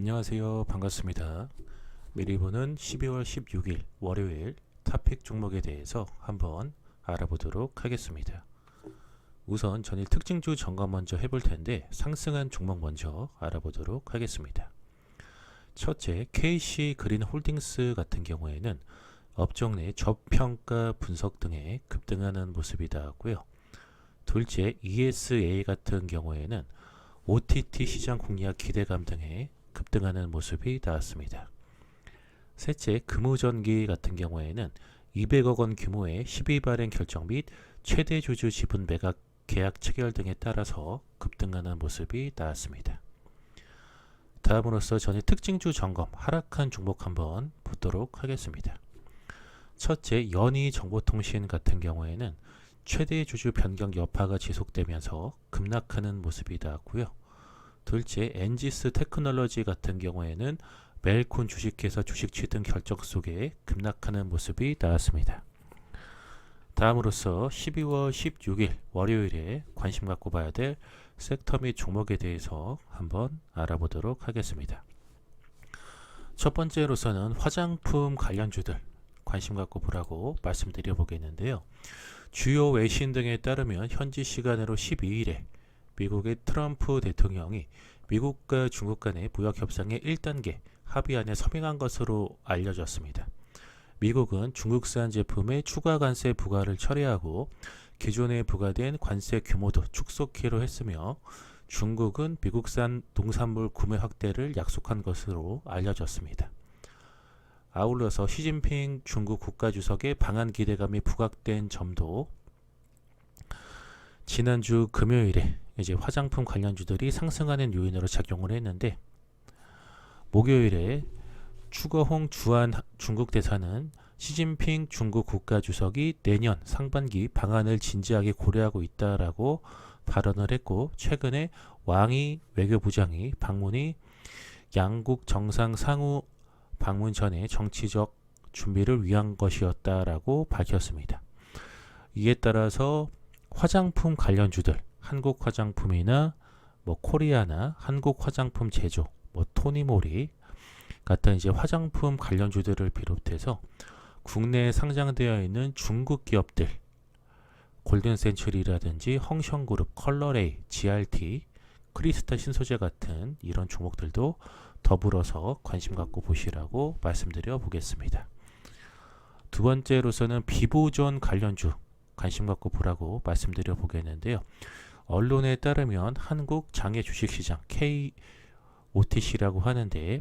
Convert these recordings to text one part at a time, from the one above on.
안녕하세요. 반갑습니다. 미리 보는 12월 16일 월요일 탑픽 종목에 대해서 한번 알아보도록 하겠습니다. 우선 전일 특징주 점검 먼저 해볼 텐데 상승한 종목 먼저 알아보도록 하겠습니다. 첫째, KC 그린 홀딩스 같은 경우에는 업종 내 저평가 분석 등에 급등하는 모습이 나왔고요. 둘째, ESA 같은 경우에는 OTT 시장 공략 기대감 등에 급등하는 모습이 나왔습니다. 셋째, 금호전기 같은 경우에는 200억 원 규모의 12발행 결정 및 최대 주주 지분 매각 계약 체결 등에 따라서 급등하는 모습이 나왔습니다. 다음으로서 전일 특징주 점검 하락한 종목 한번 보도록 하겠습니다. 첫째, 연희정보통신 같은 경우에는 최대 주주 변경 여파가 지속되면서 급락하는 모습이 나왔고요. 둘째, 엔지스 테크놀로지 같은 경우에는 멜콘 주식회사 주식 취등 결정 속에 급락하는 모습이 나왔습니다. 다음으로서 12월 16일 월요일에 관심 갖고 봐야 될 섹터 및 종목에 대해서 한번 알아보도록 하겠습니다. 첫 번째로서는 화장품 관련주들 관심 갖고 보라고 말씀드려 보겠는데요. 주요 외신 등에 따르면 현지 시간으로 12일에 미국의 트럼프 대통령이 미국과 중국 간의 무역 협상의 1단계 합의안에 서명한 것으로 알려졌습니다. 미국은 중국산 제품의 추가 관세 부과를 철회하고 기존에 부과된 관세 규모도 축소키로 했으며 중국은 미국산 농산물 구매 확대를 약속한 것으로 알려졌습니다. 아울러서 시진핑 중국 국가주석의 방한 기대감이 부각된 점도 지난주 금요일에 이제 화장품 관련주들이 상승하는 요인으로 작용을 했는데 목요일에 추거홍 주한 중국 대사는 시진핑 중국 국가주석이 내년 상반기 방안을 진지하게 고려하고 있다라고 발언을 했고 최근에 왕이 외교부장이 방문이 양국 정상 상우 방문 전에 정치적 준비를 위한 것이었다라고 밝혔습니다. 이에 따라서 화장품 관련주들 한국 화장품이나 코리아나 한국 화장품 제조 토니모리 같은 이제 화장품 관련주들을 비롯해서 국내에 상장되어 있는 중국 기업들 골든센츄리라든지 헝성그룹, 컬러레이, GRT, 크리스탈 신소재 같은 이런 종목들도 더불어서 관심 갖고 보시라고 말씀드려 보겠습니다. 두 번째로서는 비보존 관련주 관심 갖고 보라고 말씀드려 보겠는데요. 언론에 따르면 한국 장외 주식시장 KOTC라고 하는데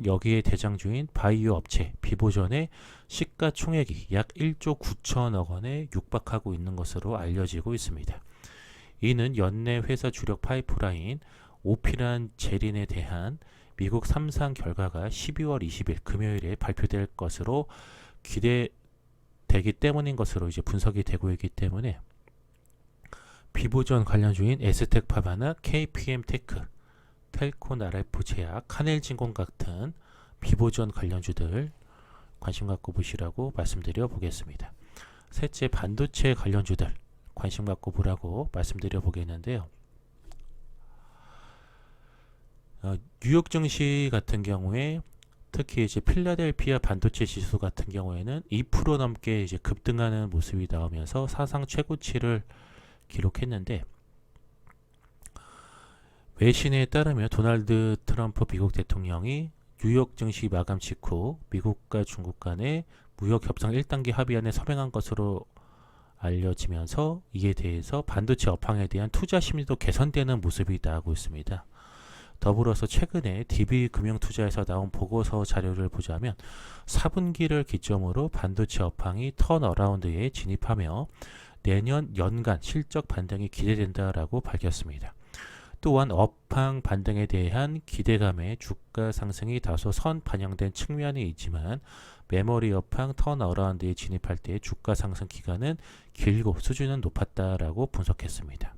여기에 대장주인 바이오 업체 비보존의 시가총액이 약 1조 9천억 원에 육박하고 있는 것으로 알려지고 있습니다. 이는 연내 회사 주력 파이프라인 오피란 제린에 대한 미국 3상 결과가 12월 20일 금요일에 발표될 것으로 기대되기 때문인 것으로 이제 분석이 되고 있기 때문에 비보존 관련주인 에스텍파바나 KPM테크, 텔콘 RF 제약, 카넬진공 같은 비보존 관련주들 관심 갖고 보시라고 말씀드려 보겠습니다. 셋째, 반도체 관련주들 관심 갖고 보라고 말씀드려 보겠는데요. 뉴욕 증시 같은 경우에 특히 이제 필라델피아 반도체 지수 같은 경우에는 2% 넘게 이제 급등하는 모습이 나오면서 사상 최고치를 기록했는데 외신에 따르면 도널드 트럼프 미국 대통령이 뉴욕 증시 마감 직후 미국과 중국 간의 무역 협상 1단계 합의안에 서명한 것으로 알려지면서 이에 대해서 반도체 업황에 대한 투자 심리도 개선되는 모습이 나오고 있습니다. 더불어서 최근에 DB금융투자에서 나온 보고서 자료를 보자면 4분기를 기점으로 반도체 업황이 턴어라운드에 진입하며 내년 연간 실적 반등이 기대된다라고 밝혔습니다. 또한 업황 반등에 대한 기대감에 주가 상승이 다소 선 반영된 측면이 있지만 메모리 업황 턴어라운드에 진입할 때 주가 상승 기간은 길고 수준은 높았다라고 분석했습니다.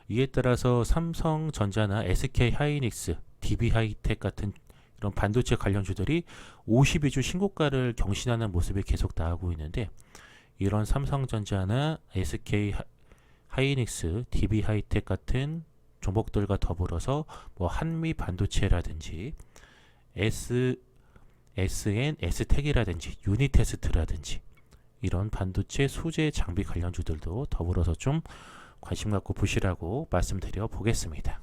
이에 따라서 삼성전자나 SK하이닉스, DB하이텍 같은 이런 반도체 관련주들이 52주 신고가를 경신하는 모습이 계속 나오고 있는데 이런 삼성전자나 SK하이닉스, DB하이텍 같은 종목들과 더불어서 뭐 한미 반도체라든지 SN, S텍이라든지 유니테스트라든지 이런 반도체 소재 장비 관련주들도 더불어서 좀 관심 갖고 보시라고 말씀드려 보겠습니다.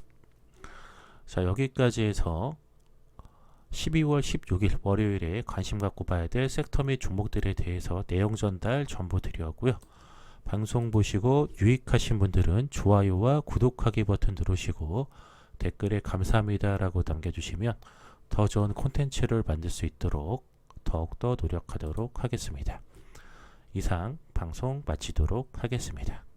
자, 여기까지 해서 12월 16일 월요일에 관심 갖고 봐야 될 섹터 및 종목들에 대해서 내용 전달 전부 드렸고요. 방송 보시고 유익하신 분들은 좋아요와 구독하기 버튼 누르시고 댓글에 감사합니다 라고 남겨주시면 더 좋은 콘텐츠를 만들 수 있도록 더욱더 노력하도록 하겠습니다. 이상 방송 마치도록 하겠습니다.